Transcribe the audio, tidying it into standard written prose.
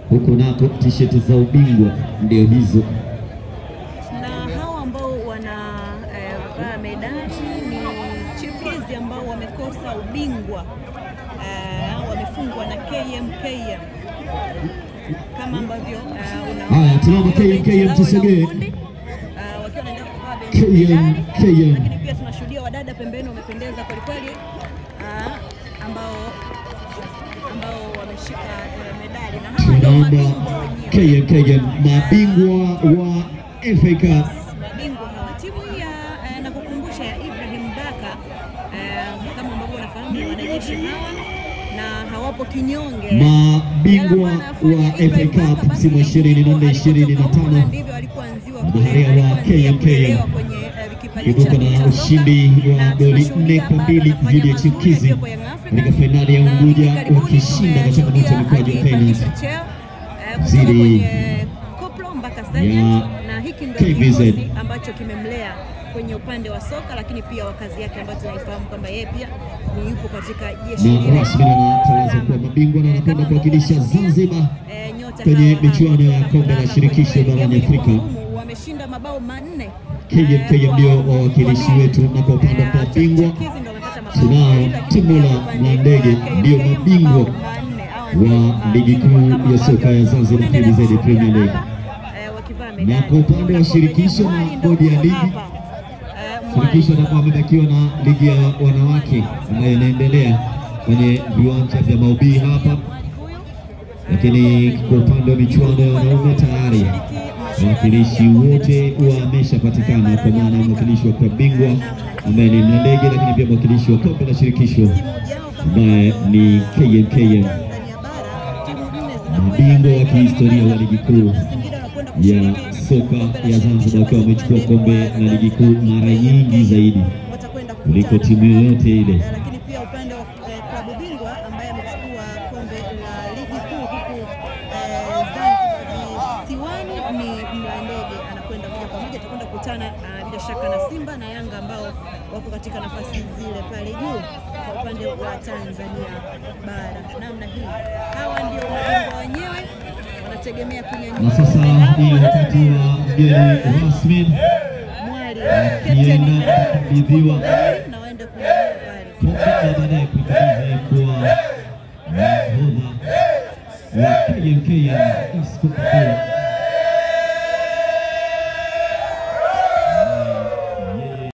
Huko nako t-shirt za ubingwa ndio hizo. Na hao ambao wana medali ni chipukizi ambao wamekosa ubingwa, wamefungwa na KMKM kama ambavyo haya tunaomba KMKM tusogee. Wakiwa wanaenda kuvaa KMKM, lakini pia tunashuhudia wadada pembeni wamependeza kweli kweli, ambao wameshika medali, na hawa ndio mabingwa wenyewe. KMKM mabingwa wa FA Cup. Mabingwa hawa timu ya na kukumbusha ya Ibrahim Baka, kama ambavyo unafahamu wanajeshi hawa na hawapo kinyonge. Mabingwa wa FA Cup msimu 24-25. Ndivyo alikuanziwa wa KMKM kutoka na ushindi wa goli 4-2 dhidi ya Chipukizi katika fainali ya Unguja, wakishinda katika moto mikwaju ya penalty dhidi ya KVZ ambacho kimemlea kwenye upande wa soka, lakini pia wakazi yake ambayo tunaifahamu kwamba yeye pia ni yupo katika jeshi na rasmi anatangaza kuwa mabingwa na anakwenda kuwakilisha Zanzibar kwenye michuano ya kombe la shirikisho barani Afrika. Wameshinda mabao 4. KMKM ndio wawakilishi wetu, na kwa upande wa mabingwa tunao timu la Mlandege ndio mabingwa wa ligi kuu ya soka ya Zanzibar KVZ Premier League. Na kwa upande wa shirikisho na bodi ya ligi, shirikisho na wamebakiwa na ligi ya wanawake ambayo inaendelea kwenye viwanja vya Maubii hapa, lakini kwa upande wa michuano ya wanaume tayari wakilishi wote wameshapatikana, kwa maana mwakilishi wa klabu bingwa ambaye ni Mlandege, lakini pia mwakilishi wa kombe la shirikisho ambaye ni KMKM, mabingwa wa kihistoria wa ligi kuu ya soka ya Zanzibar, wakiwa wamechukua kombe la ligi kuu mara nyingi zaidi kuliko timu yoyote ile. Lakini pia upande wa klabu bingwa ambaye amechukua kombe la ligi kuu huku Ziwani ni Mlandege, anakwenda moja kwa moja, atakwenda kukutana bila shaka na Simba na Yanga ambao wako katika nafasi zile pale juu kwa upande wa Tanzania bara. Namna hii hawa ndio mabingwa wenyewe, wanategemea kunyanyua. Na sasa ni wakati wa mgeni rasmi akienda kukabidhiwa na waende kunyanyua pale kombe, baadaye kuikabidhi kwa nahodha wa KMKM Isco Kapula.